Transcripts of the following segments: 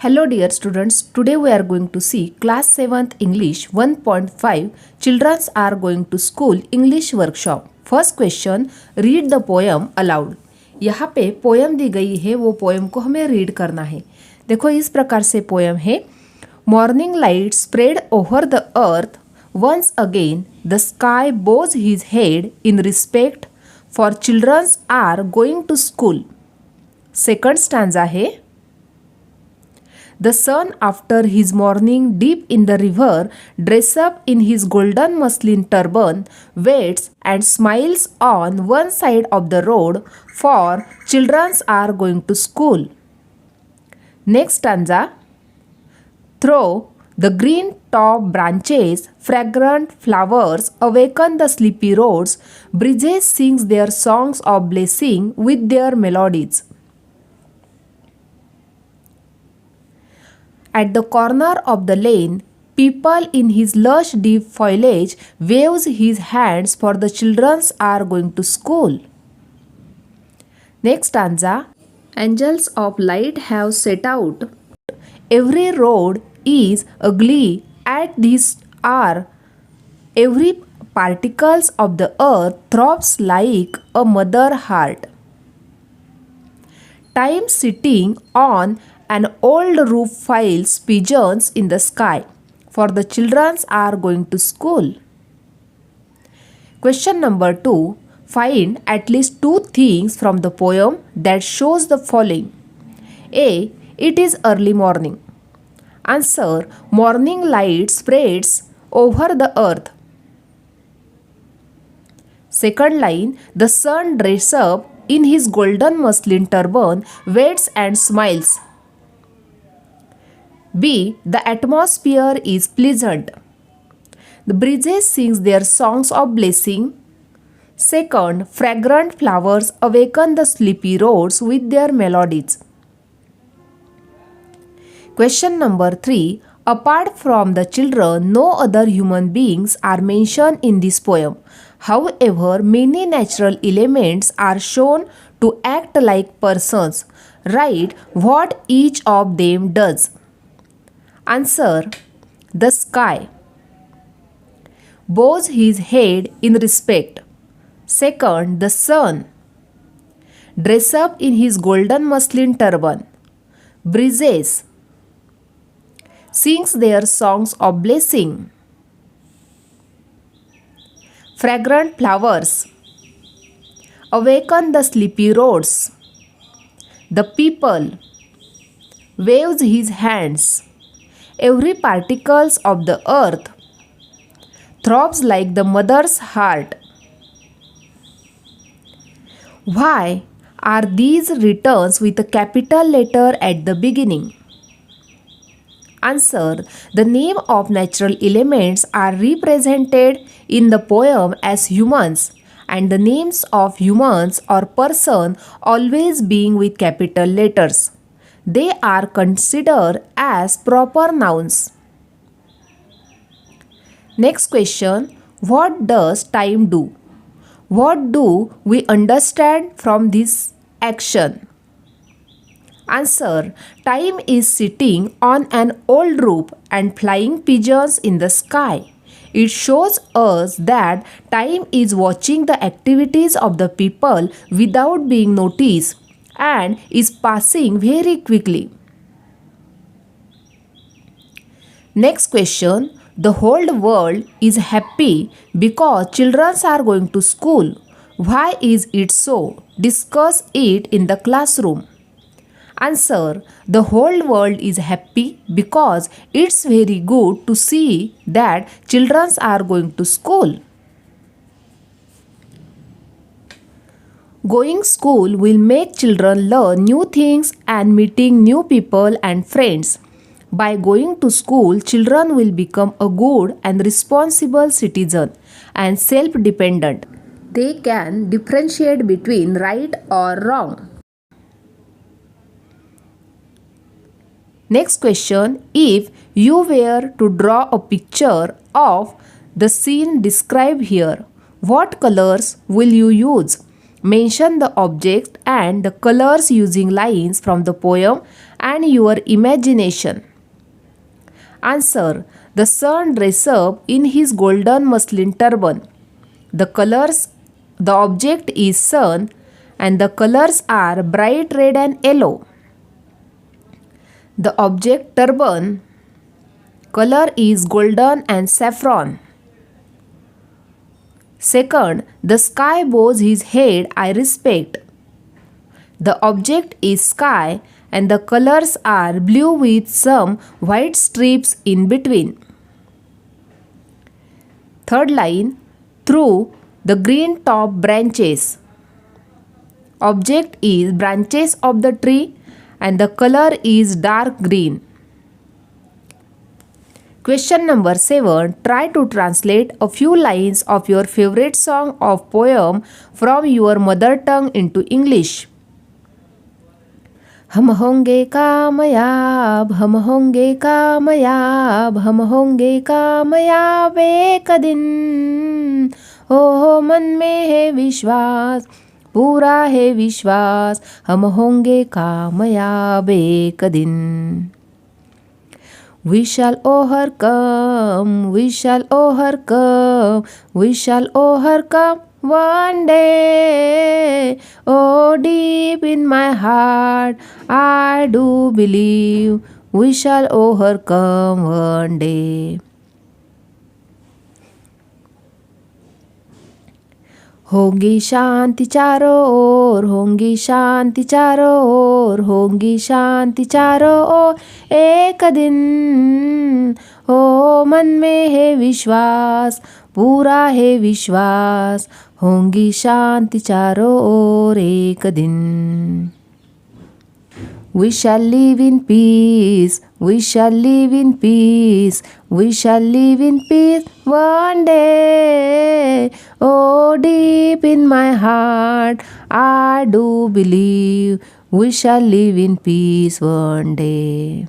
Hello dear students, today we are going to see class 7th English 1.5 Children are going to school English workshop. First question, read the poem aloud. यहाँ पे poem दी गई है, वो poem को हमें read करना है. देखो इस प्रकार से पोएम है. Morning light spread over the earth once again the sky bows his head in respect for childrens are going to school. Second stanza है. The sun after his morning dip in the river, dress up in his golden muslin turban, waits and smiles on one side of the road, for children are going to school. Next stanza. Through the green top branches, fragrant flowers awaken the sleepy roads, breezes sings their songs of blessing with their melodies. At the corner of the lane, people in his lush deep foliage waves his hands for the children are going to school. Next stanza. Angels of light have set out. Every road is ugly at this hour. Every particles of the earth throbs like a mother heart. Time sitting on an old roof files pigeons in the sky, for the children are going to school. Question number 2. Find at least two things from the poem that shows the following. A. It is early morning. Answer. Morning light spreads over the earth. Second line. The sun dresses up in his golden muslin turban, waits and smiles. B. The atmosphere is pleasant. The breezes sings their songs of blessing. Second, fragrant flowers awaken the sleepy roads with their melodies. Question number 3. Apart from the children, no other human beings are mentioned in this poem. However, many natural elements are shown to act like persons. Write what each of them does. Answer. The sky bows his head in respect. Second, the sun dress up in his golden muslin turban. Breezes sings their songs of blessing. Fragrant flowers awaken the sleepy roads. The people waves his hands. Every particles of the earth throbs like the mother's heart. Why are these written with a capital letter at the beginning? Answer. The name of natural elements are represented in the poem as humans, and the names of humans or person always being with capital letters. They are considered as proper nouns. Next question. What does time do? What do we understand from this action? Answer. Time is sitting on an old roof and flying pigeons in the sky. It shows us that time is watching the activities of the people without being noticed and is passing very quickly. Next question. The whole world is happy because children are going to school. Why is it so? Discuss it in the classroom. Answer. The whole world is happy because it's very good to see that children are going to school. Going school will make children learn new things and meeting new people and friends. By going to school, children will become a good and responsible citizen and self-dependent. They can differentiate between right or wrong. Next question. If you were to draw a picture of the scene described here, what colors will you use? Mention the object and the colors using lines from the poem and your imagination. Answer. The sun dressed up in his golden muslin turban. The object is sun and the colors are bright red and yellow. The object turban color is golden and saffron. Second, the sky bows his head, I respect. The object is sky and the colors are blue with some white strips in between. Third line, through the green top branches. Object is branches of the tree and the color is dark green. Question number 7. Try to translate a few lines of your favorite song or poem from your mother tongue into English. हम होंगे कामयाब, हम होंगे कामयाब, हम होंगे कामयाब एक दिन। हो मन में है विश्वास, पूरा है विश्वास, हम होंगे कामयाब एक दिन। We shall overcome, we shall overcome, we shall overcome one day. Oh, deep in my heart, I do believe we shall overcome one day. होगी शांति चारों ओर, होगी शांति चारों ओर, होगी शांति चारों ओर एक दिन। हो मन में है विश्वास, पूरा है विश्वास, होगी शांति चारों ओर एक दिन। We shall live in peace, we shall live in peace, we shall live in peace one day. Oh, deep in my heart, I do believe we shall live in peace one day.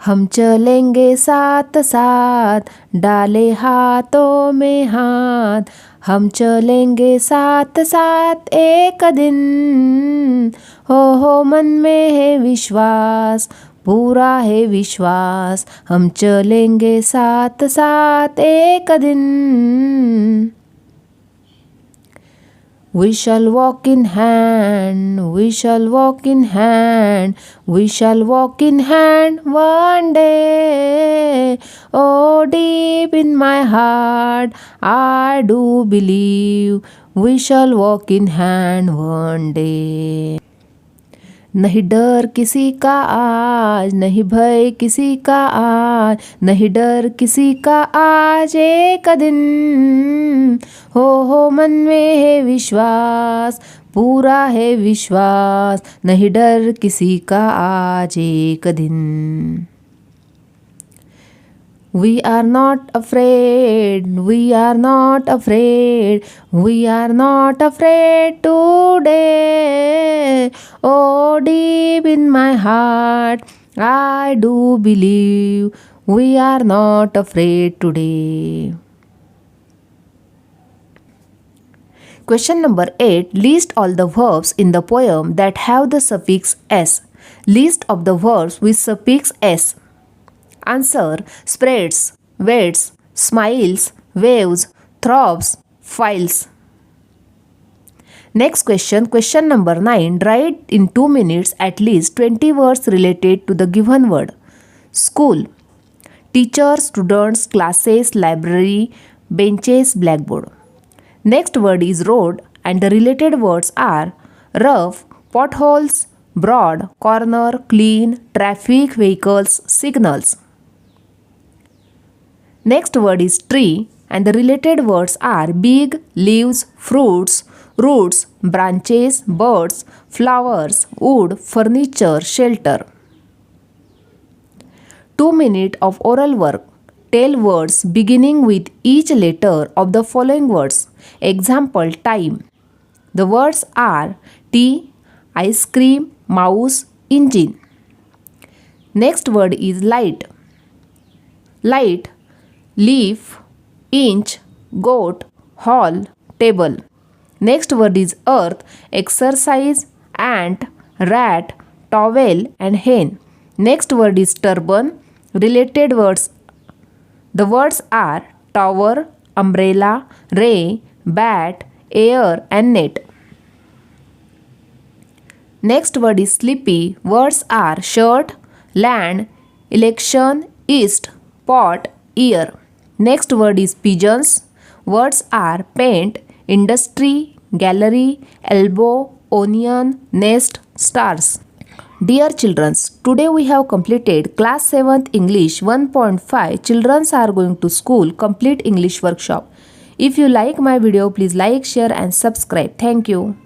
हम चलेंगे साथ साथ, डाले हाथों में हाथ, हम चलेंगे साथ साथ एक दिन। हो मन में है विश्वास, पूरा है विश्वास, हम चलेंगे साथ साथ एक दिन। We shall walk in hand, we shall walk in hand, we shall walk in hand one day. Oh, deep in my heart, I do believe we shall walk in hand one day. नहीं डर किसी का आज, नहीं भय किसी का आज, नहीं डर किसी का आज एक दिन। हो मन में है विश्वास, पूरा है विश्वास, नहीं डर किसी का आज एक दिन। We are not afraid, we are not afraid, we are not afraid today. Oh, deep in my heart, I do believe we are not afraid today. Question number 8. List all the verbs in the poem that have the suffix s. List of the verbs with suffix s. Answer. Spreads, waits, smiles, waves, throbs, files. Next question. Question number 9. Write in 2 minutes at least 20 words related to the given word. School. Teacher, students, classes, library, benches, blackboard. Next word is road and the related words are rough, potholes, broad, corner, clean, traffic, vehicles, signals. Next word is tree and the related words are big, leaves, fruits, roots, branches, birds, flowers, wood, furniture, shelter. 2 minutes of oral work. Tell words beginning with each letter of the following words. Example, time. The words are tea, ice cream, mouse, engine. Next word is light. Light, leaf, inch, goat, hall, table. Next word is earth, exercise, ant, rat, towel and hen. Next word is turban. Related words. The words are tower, umbrella, ray, bat, air and net. Next word is sleepy. Words are shirt, land, election, east, pot, ear. Next word is pigeons. Words are paint, industry, gallery, elbow, onion, nest, stars. Dear children, today we have completed class 7th English 1.5. Children are going to school complete English workshop. If you like my video, please like, share and subscribe. Thank you.